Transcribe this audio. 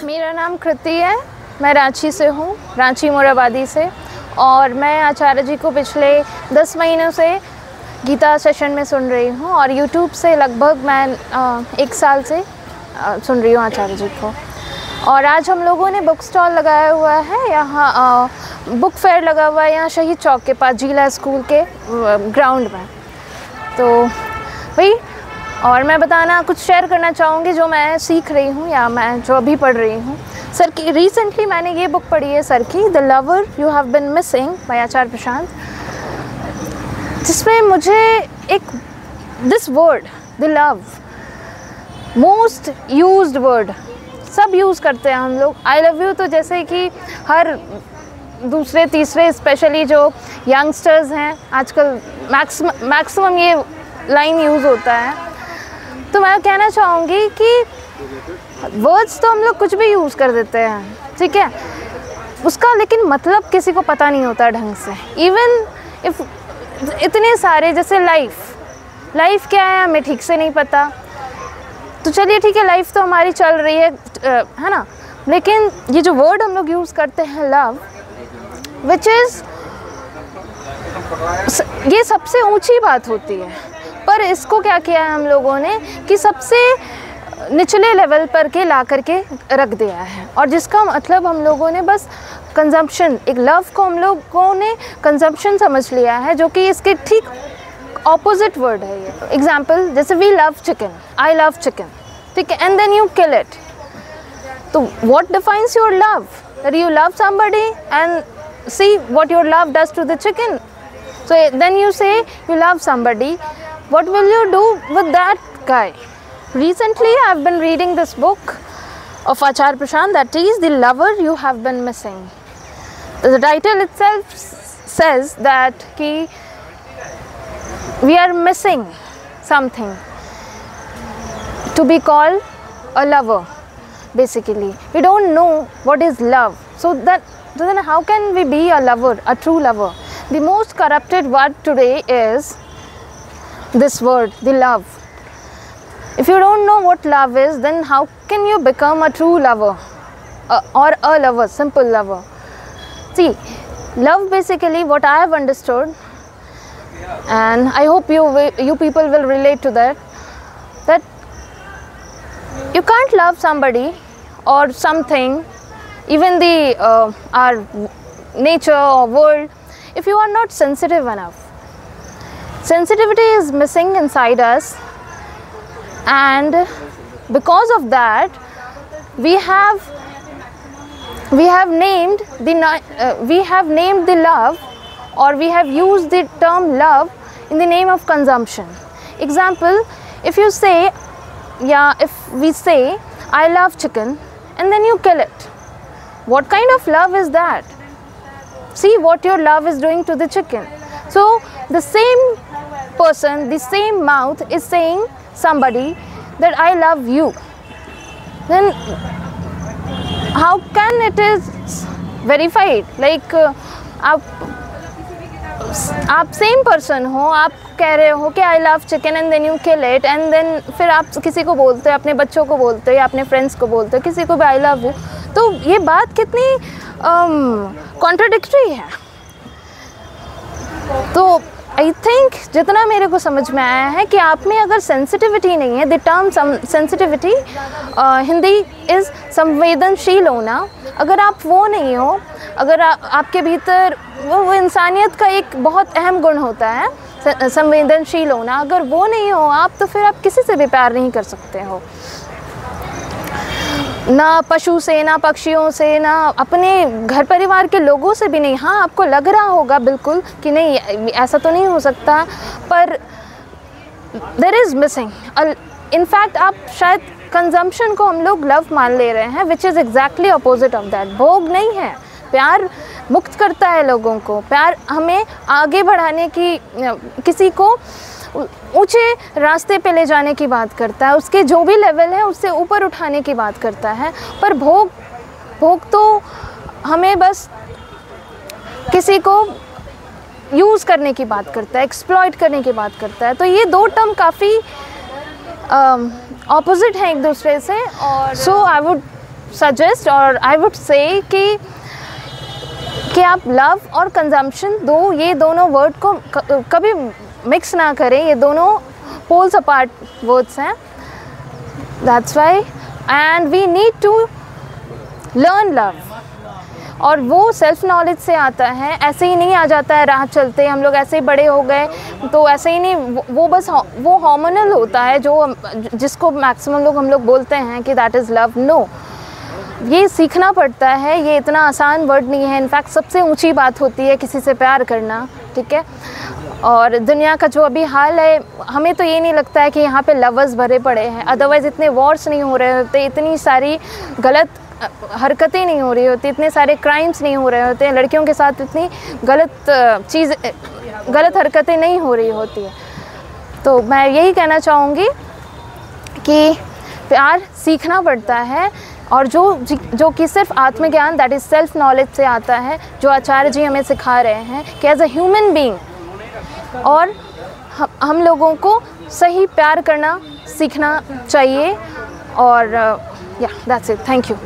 मेरा नाम कृति है, मैं रांची से हूँ, रांची मोराबादी से। और मैं आचार्य जी को पिछले 10 महीनों से गीता सेशन में सुन रही हूँ और YouTube से लगभग मैं 1 साल से सुन रही हूँ आचार्य जी को। और आज हम लोगों ने बुक स्टॉल लगाया हुआ है, यहाँ बुक फेयर लगा हुआ है यहाँ शहीद चौक के पास जिला स्कूल के ग्राउंड में। तो भाई, और मैं बताना कुछ शेयर करना चाहूँगी जो मैं सीख रही हूँ या मैं जो अभी पढ़ रही हूँ। सर की रिसेंटली मैंने ये बुक पढ़ी है सर की, the lover you have been missing by Acharya Prashant, जिसमें मुझे एक this word the love, most used word, सब यूज़ करते हैं हम लोग। आई लव यू तो जैसे कि हर दूसरे तीसरे, स्पेशली जो यंगस्टर्स हैं आजकल मैक्सिमम ये लाइन यूज़ होता है। तो मैं कहना चाहूँगी कि वर्ड्स तो हम लोग कुछ भी यूज़ कर देते हैं, ठीक है, उसका लेकिन मतलब किसी को पता नहीं होता ढंग से। इवन इफ इतने सारे, जैसे लाइफ क्या है हमें ठीक से नहीं पता, तो चलिए ठीक है, लाइफ तो हमारी चल रही है ना, लेकिन ये जो वर्ड हम लोग यूज़ करते हैं लव, विच इज़, ये सबसे ऊंची बात होती है, पर इसको क्या किया है हम लोगों ने कि सबसे निचले लेवल पर के ला करके रख दिया है। और जिसका मतलब हम लोगों ने बस कंजम्पशन, एक लव को हम लोगों ने कंजम्पशन समझ लिया है, जो कि इसके ठीक ऑपोजिट वर्ड है ये। एग्जाम्पल, जैसे we love chicken, I love chicken, ठीक है, and then you kill it. तो what defines your love? That you love somebody and see what your love does to the chicken. So then you say you love somebody, what will you do with that guy? Recently I have been reading this book of Acharya Prashant, that is The Lover You Have Been Missing. The title itself says that we are missing something to be called a lover. Basically we don't know what is love, so then how can we be a lover, a true lover? The most corrupted word today is this word, the love. If you don't know what love is, then how can you become a true lover or a lover, simple lover? See, love basically, what I have understood, and I hope you people will relate to that you can't love somebody or something, even our nature or world, if you are not sensitive enough. Sensitivity is missing inside us, and because of that we have named the love, or we have used the term love in the name of consumption. Example, if we say I love chicken and then you kill it, what kind of love is that? See what your love is doing to the chicken. So the same person, the same mouth is saying somebody that I love you. Then how can it is verified? Like आप same person हो, आप कह रहे हो कि I love chicken and then you kill it, and then फिर आप किसी को बोलते हो, अपने बच्चों को बोलते हो या अपने फ्रेंड्स को बोलते हो, किसी को भी आई लव यू, तो ये बात कितनी कॉन्ट्राडिक्टरी है। तो आई थिंक जितना मेरे को समझ में आया है कि आप में अगर सेंसिटिविटी नहीं है, the term sensitivity Hindi is संवेदनशील होना, अगर आप वो नहीं हो, अगर आपके भीतर वो इंसानियत का एक बहुत अहम गुण होता है संवेदनशील होना, अगर वो नहीं हो आप, तो फिर आप किसी से भी प्यार नहीं कर सकते हो, ना पशु से, ना पक्षियों से, ना अपने घर परिवार के लोगों से भी नहीं। हाँ, आपको लग रहा होगा बिल्कुल कि नहीं ऐसा तो नहीं हो सकता, पर देयर इज़ मिसिंग। इनफैक्ट आप शायद कंजम्पशन को हम लोग लव मान ले रहे हैं, which is exactly opposite of that. भोग नहीं है, प्यार मुक्त करता है लोगों को, प्यार हमें आगे बढ़ाने की, किसी को ऊंचे रास्ते पे ले जाने की बात करता है, उसके जो भी लेवल है उससे ऊपर उठाने की बात करता है। पर भोग तो हमें बस किसी को यूज़ करने की बात करता है, एक्सप्लॉइट करने की बात करता है। तो ये दो टर्म काफ़ी ऑपोजिट हैं एक दूसरे से। और सो आई वुड सजेस्ट और आई वुड से कि आप लव और कंजम्पशन ये दोनों वर्ड को कभी मिक्स ना करें, ये दोनों पोल्स अपार्ट वर्ड्स हैं। That's why and we need to learn love, और वो सेल्फ नॉलेज से आता है, ऐसे ही नहीं आ जाता है राह चलते, हम लोग ऐसे ही बड़े हो गए तो ऐसे ही नहीं, वो बस वो हार्मोनल होता है जो जिसको मैक्सिमम लोग हम लोग बोलते हैं कि दैट इज़ लव। नो, ये सीखना पड़ता है, ये इतना आसान वर्ड नहीं है। इनफैक्ट सबसे ऊंची बात होती है किसी से प्यार करना, ठीक है। और दुनिया का जो अभी हाल है, हमें तो ये नहीं लगता है कि यहाँ पे लवर्स भरे पड़े हैं, अदरवाइज़ इतने वॉर्स नहीं हो रहे होते, इतनी सारी गलत हरकतें नहीं हो रही होती, इतने सारे क्राइम्स नहीं हो रहे होते हैं, लड़कियों के साथ इतनी गलत हरकतें नहीं हो रही होती है। तो मैं यही कहना चाहूँगी कि प्यार सीखना पड़ता है, और जो कि सिर्फ आत्मज्ञान, दैट इज़ सेल्फ नॉलेज से आता है, जो आचार्य जी हमें सिखा रहे हैं कि एज अ ह्यूमन बीइंग और हम लोगों को सही प्यार करना सीखना चाहिए। और या दैट्स इट, थैंक यू।